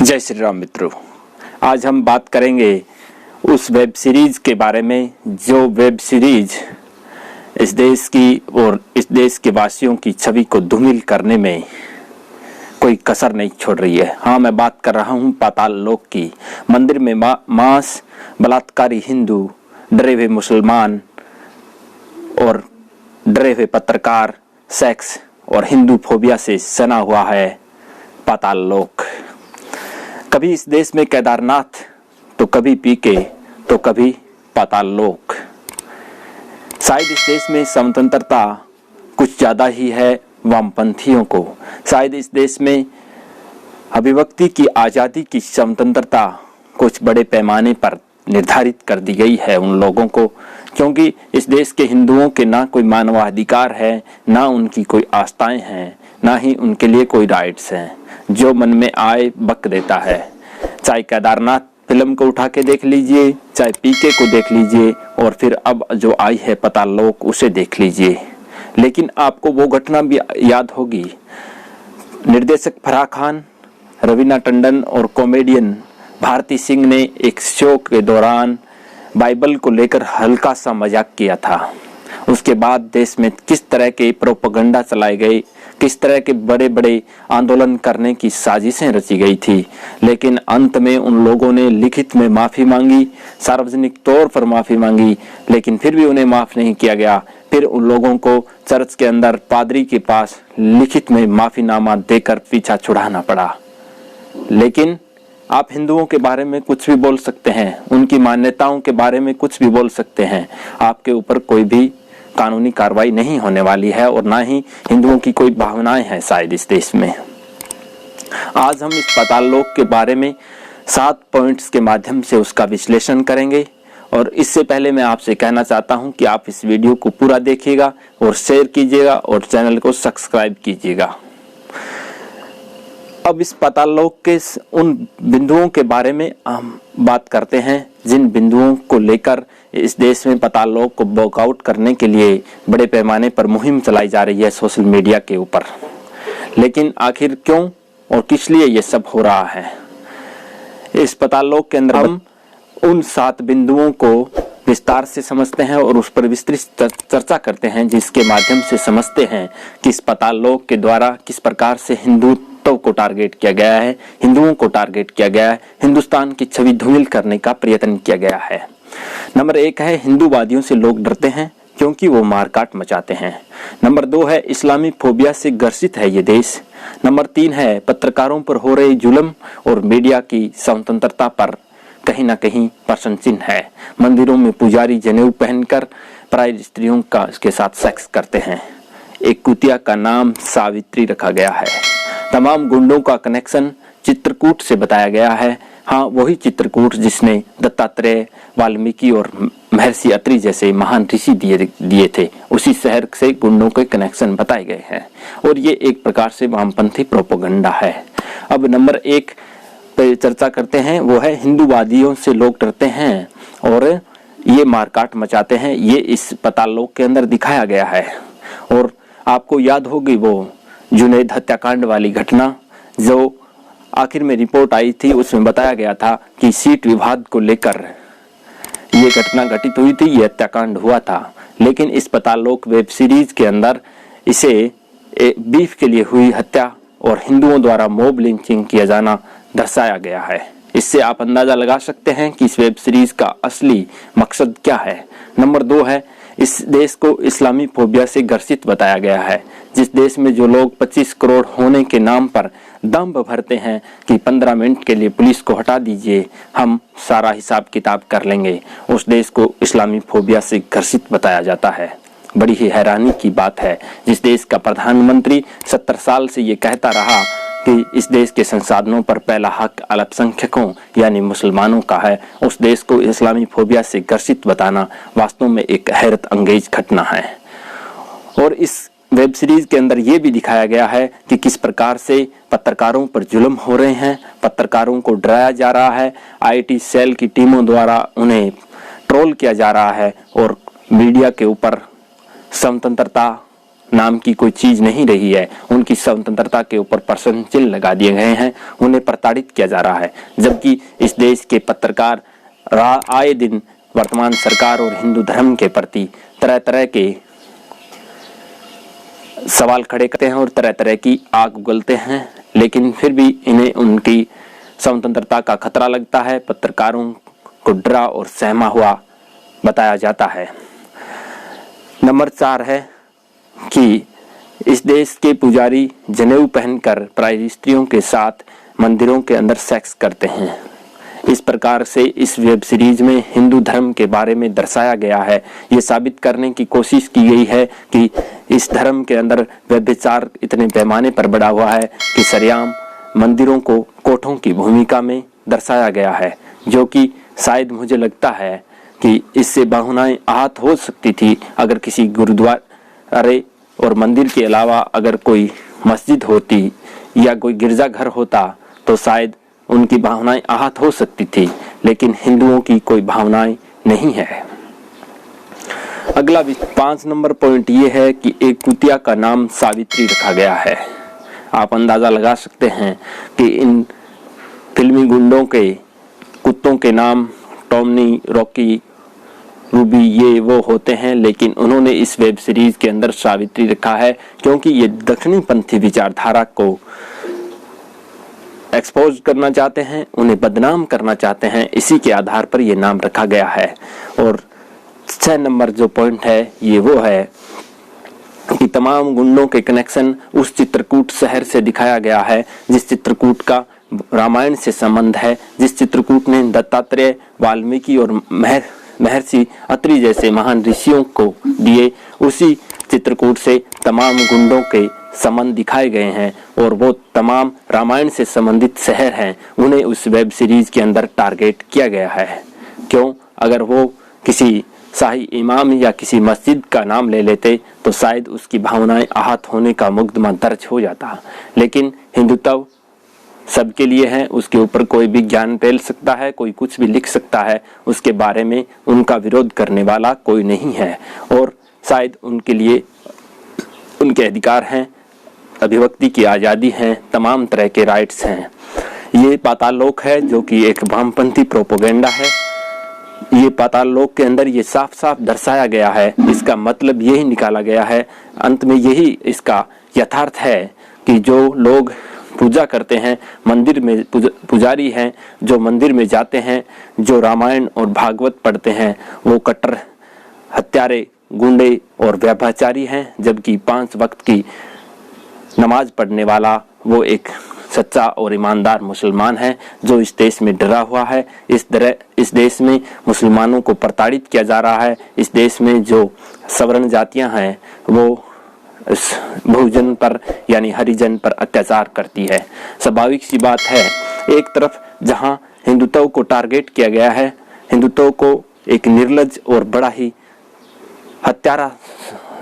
जय श्री राम मित्रों, आज हम बात करेंगे उस वेब सीरीज के बारे में जो वेब सीरीज इस देश की और इस देश के वासियों की छवि को धूमिल करने में कोई कसर नहीं छोड़ रही है। हाँ, मैं बात कर रहा हूँ पाताल लोक की। मंदिर में मांस, बलात्कारी हिंदू, डरे हुए मुसलमान और डरे हुए पत्रकार, सेक्स और हिंदू फोबिया से सना हुआ है पाताल लोक। कभी इस देश में केदारनाथ, तो कभी पीके, तो कभी पाताल लोक। शायद इस देश में स्वतंत्रता कुछ ज्यादा ही है वामपंथियों को। शायद इस देश में अभिव्यक्ति की आजादी की स्वतंत्रता कुछ बड़े पैमाने पर निर्धारित कर दी गई है उन लोगों को, क्योंकि इस देश के हिंदुओं के ना कोई मानवाधिकार है, ना उनकी कोई आस्थाएं हैं, ना ही उनके लिए कोई राइट्स हैं। जो मन में आए बक देता है। चाहे केदारनाथ फिल्म को उठा के देख लीजिए, चाहे पीके को देख लीजिए, और फिर अब जो आई है पाताल लोक उसे देख लीजिए। लेकिन आपको वो घटना भी याद होगी। निर्देशक फराह खान, रवीना टंडन और कॉमेडियन भारती सिंह ने एक शो के दौरान बाइबल को लेकर हल्का सा मजाक किया था। उसके बाद देश में किस तरह के प्रोपेगेंडा चलाए गए, किस तरह के बड़े बड़े आंदोलन करने की साजिशें रची गई थी। लेकिन अंत में उन लोगों ने लिखित में माफी मांगी, सार्वजनिक तौर पर माफी मांगी, लेकिन फिर भी उन्हें माफ नहीं किया गया। फिर उन लोगों को चर्च के अंदर पादरी के पास लिखित में माफीनामा देकर पीछा छुड़ाना पड़ा। लेकिन आप हिंदुओं के बारे में कुछ भी बोल सकते हैं, उनकी मान्यताओं के बारे में कुछ भी बोल सकते हैं, आपके ऊपर कोई भी कानूनी कार्रवाई नहीं होने वाली है और ना ही हिंदुओं की कोई भावनाएं हैं शायद इस देश में। आज हम इस पाताल लोक के बारे में 7 पॉइंट्स के माध्यम से उसका विश्लेषण करेंगे। और इससे पहले मैं आपसे कहना चाहता हूं कि आप इस वीडियो को पूरा देखिएगा और शेयर कीजिएगा और चैनल को सब्सक्राइब कीजिएगा। अब इस पाताल लोक के उन बिंदुओं के बारे में हम बात करते हैं जिन बिंदुओं को लेकर इस देश में पाताल लोक को वॉकआउट करने के लिए बड़े पैमाने पर मुहिम चलाई जा रही है सोशल मीडिया के ऊपर। लेकिन आखिर क्यों और किस लिए ये सब हो रहा है? इस पाताल लोक के अंदर हम उन 7 बिंदुओं को विस्तार से समझते हैं और उस पर विस्तृत चर्चा करते हैं, जिसके माध्यम से समझते हैं कि इस पाताल लोक के द्वारा किस प्रकार से हिंदुत्व को टारगेट किया गया है, हिंदुओं को टारगेट किया गया है, हिंदुस्तान की छवि धूमिल करने का प्रयत्न किया गया है। नंबर 1 है हिंदूवादियों से लोग डरते हैं क्योंकि वो मारकाट मचाते हैं। नंबर 2 है इस्लामी फोबिया से ग्रसित है ये देश। नंबर 3 है पत्रकारों पर हो रहे जुल्म और मीडिया की स्वतंत्रता पर कहीं ना कहीं प्रश्न चिन्ह है। मंदिरों में पुजारी जनेऊ पहनकर पराई स्त्रियों का के साथ सेक्स करते हैं। एक कुतिया का नाम सावित्री रखा गया है। तमाम गुंडों का कनेक्शन चित्रकूट से बताया गया है। हाँ, वही चित्रकूट जिसने दत्तात्रेय, वाल्मीकि और महर्षि अत्रि जैसे महान ऋषि दिए थे, उसी शहर से गुंडों के कनेक्शन बताए गए हैं। और ये एक प्रकार से वामपंथी प्रोपेगेंडा है। अब नंबर 1 पे चर्चा करते हैं, वो है हिंदूवादियों से लोग डरते हैं और ये मारकाट मचाते हैं। ये इस पाताल लोक के अंदर दिखाया गया है। और आपको याद होगी वो जुनैद हत्याकांड वाली घटना, जो आखिर में रिपोर्ट आई थी, उसमें बताया गया था कि सीट विवाद को लेकर ये घटना घटित हुई थी, ये हत्याकांड हुआ था। लेकिन इस पाताल लोक वेब सीरीज के अंदर इसे बीफ के लिए हुई हत्या और हिंदुओं द्वारा मॉब लिंचिंग किया जाना दर्शाया गया है। इससे आप अंदाजा लगा सकते हैं कि इस वेब सीरीज का असली मकसद क्या है। नंबर 2 है इस देश को इस्लामी फोबिया से ग्रसित बताया गया है। जिस देश में जो लोग 25 करोड़ होने के नाम पर दंभ भरते हैं कि 15 मिनट के लिए पुलिस को हटा दीजिए, हम सारा हिसाब किताब कर लेंगे, उस देश को इस्लामी फोबिया से ग्रसित बताया जाता है। बड़ी ही हैरानी की बात है। जिस देश का प्रधानमंत्री 70 साल से ये कहता रहा कि इस देश के संसाधनों पर पहला हक अल्पसंख्यकों यानी मुसलमानों का है, उस देश को इस्लामी फोबिया से ग्रसित बताना वास्तव में एक हैरत अंगेज घटना है। और इस वेब सीरीज के अंदर ये भी दिखाया गया है कि किस प्रकार से पत्रकारों पर जुल्म हो रहे हैं, पत्रकारों को डराया जा रहा है, आईटी सेल की टीमों द्वारा उन्हें ट्रोल किया जा रहा है और मीडिया के ऊपर स्वतंत्रता नाम की कोई चीज नहीं रही है। उनकी स्वतंत्रता के ऊपर प्रश्न चिन्ह लगा दिए गए हैं, उन्हें प्रताड़ित किया जा रहा है। जबकि इस देश के पत्रकार आए दिन वर्तमान सरकार और हिंदू धर्म के प्रति तरह तरह के सवाल खड़े करते हैं और तरह तरह की आग उगलते हैं, लेकिन फिर भी इन्हें उनकी स्वतंत्रता का खतरा लगता है। पत्रकारों को डरा और सहमा हुआ बताया जाता है। नंबर 4 है कि इस देश के पुजारी जनेऊ पहनकर पराई स्त्रियों के साथ मंदिरों के अंदर सेक्स करते हैं। इस प्रकार से इस वेब सीरीज में हिंदू धर्म के बारे में दर्शाया गया है। ये साबित करने की कोशिश की गई है कि इस धर्म के अंदर व्यभिचार इतने पैमाने पर बढ़ा हुआ है कि सरेआम मंदिरों को कोठों की भूमिका में दर्शाया गया है, जो कि शायद मुझे लगता है कि इससे भावनाएं आहत हो सकती थी। अगर किसी गुरुद्वारे और मंदिर के अलावा अगर कोई मस्जिद होती या कोई गिरजाघर होता तो शायद उनकी भावनाएं आहत हो सकती थी, लेकिन हिंदुओं की कोई भावनाएं नहीं है। अगला 5 नंबर पॉइंट ये है कि एक कुतिया का नाम सावित्री रखा गया है। आप अंदाजा लगा सकते हैं कि इन फिल्मी गुंडों के कुत्तों के नाम टॉमनी, रॉकी, रूबी ये वो होते हैं, लेकिन उन्होंने इस वेब सीरीज के अंदर सावित्री रखा है क्योंकि ये दक्षिणी पंथी विचारधारा को एक्सपोज करना चाहते हैं, उन्हें बदनाम करना चाहते हैं। इसी के आधार पर यह नाम रखा गया है। और 6 नंबर जो पॉइंट है ये वो है कि तमाम गुंडों के कनेक्शन उस चित्रकूट शहर से दिखाया गया है जिस चित्रकूट का रामायण से संबंध है, जिस चित्रकूट ने दत्तात्रेय, वाल्मीकि और महर्षि अत्रि जैसे महान ऋषियों को दिए। उसी चित्रकूट से तमाम गुंडों के संबंध दिखाए गए हैं और वो तमाम रामायण से संबंधित शहर हैं, उन्हें उस वेब सीरीज के अंदर टारगेट किया गया है। क्यों? अगर वो किसी शाही इमाम या किसी मस्जिद का नाम ले लेते तो शायद उसकी भावनाएं आहत होने का मुकदमा दर्ज हो जाता, लेकिन हिंदुत्व सबके लिए है, उसके ऊपर कोई भी ज्ञान फैल सकता है, कोई कुछ भी लिख सकता है, उसके बारे में उनका विरोध करने वाला कोई नहीं है और शायद उनके लिए उनके अधिकार हैं, अभिव्यक्ति की आज़ादी है, तमाम तरह के राइट्स हैं। ये पाताल लोक है जो कि एक वामपंथी प्रोपोगेंडा है। ये पाताल लोक के अंदर ये साफ साफ दर्शाया गया है, इसका मतलब यही निकाला गया है, अंत में यही इसका यथार्थ है कि जो लोग पूजा करते हैं, मंदिर में पुजारी हैं, जो मंदिर में जाते हैं, जो रामायण और भागवत पढ़ते हैं, वो कट्टर हत्यारे, गुंडे और व्यभिचारी हैं, जबकि 5 वक्त की नमाज पढ़ने वाला वो एक सच्चा और ईमानदार मुसलमान है जो इस देश में डरा हुआ है। इस देश में मुसलमानों को प्रताड़ित किया जा रहा है। इस देश में जो सवर्ण जातियां हैं वो बहुजन पर यानी हरिजन पर अत्याचार करती है। स्वाभाविक सी बात है, एक तरफ जहां हिंदुत्व को टारगेट किया गया है, हिंदुत्व को एक निर्लज्ज और बड़ा ही हत्यारा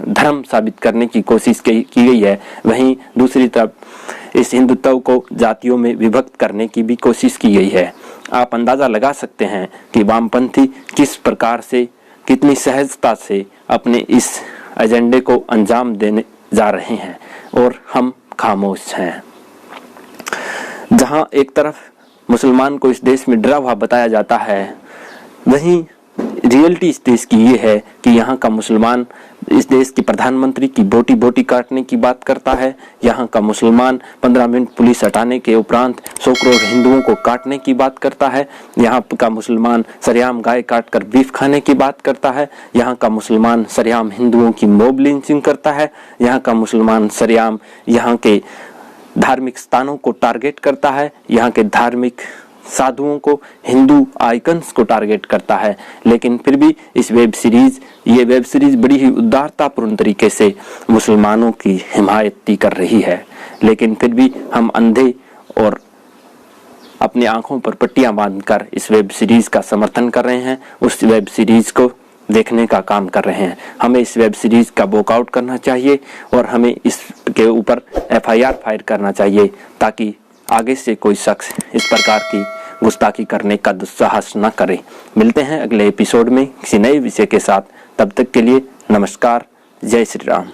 धर्म साबित करने की कोशिश की गई है, वहीं दूसरी तरफ इस हिंदुत्व को जातियों में विभक्त करने की भी कोशिश की गई है। आप अंदाजा लगा सकते हैं कि वामपंथी किस प्रकार से, कितनी सहजता से अपने इस एजेंडे को अंजाम देने जा रहे हैं और हम खामोश हैं। जहां एक तरफ मुसलमान को इस देश में डरा हुआ बताया जाता है, वहीं रियलिटी इस देश की ये है कि यहाँ का मुसलमान इस देश के प्रधानमंत्री की बोटी बोटी काटने की बात करता है। यहाँ का मुसलमान 15 मिनट पुलिस हटाने के उपरांत 100 करोड़ हिंदुओं को काटने की बात करता है। यहाँ का मुसलमान सरेआम गाय काटकर बीफ खाने की बात करता है। यहाँ का मुसलमान सरेआम हिंदुओं की मॉब लिंचिंग करता है। यहाँ का मुसलमान सरेआम यहाँ के धार्मिक स्थानों को टारगेट करता है, यहाँ के धार्मिक साधुओं को, हिंदू आइकन्स को टारगेट करता है। लेकिन फिर भी ये वेब सीरीज बड़ी ही उदारतापूर्ण तरीके से मुसलमानों की हिमायत कर रही है, लेकिन फिर भी हम अंधे और अपनी आंखों पर पट्टियां बांधकर इस वेब सीरीज का समर्थन कर रहे हैं, उस वेब सीरीज को देखने का काम कर रहे हैं। हमें इस वेब सीरीज का वॉकआउट करना चाहिए और हमें इसके ऊपर FIR फाइल करना चाहिए ताकि आगे से कोई शख्स इस प्रकार की गुस्ताखी करने का दुस्साहस न करे। मिलते हैं अगले एपिसोड में किसी नए विषय के साथ, तब तक के लिए नमस्कार, जय श्री राम।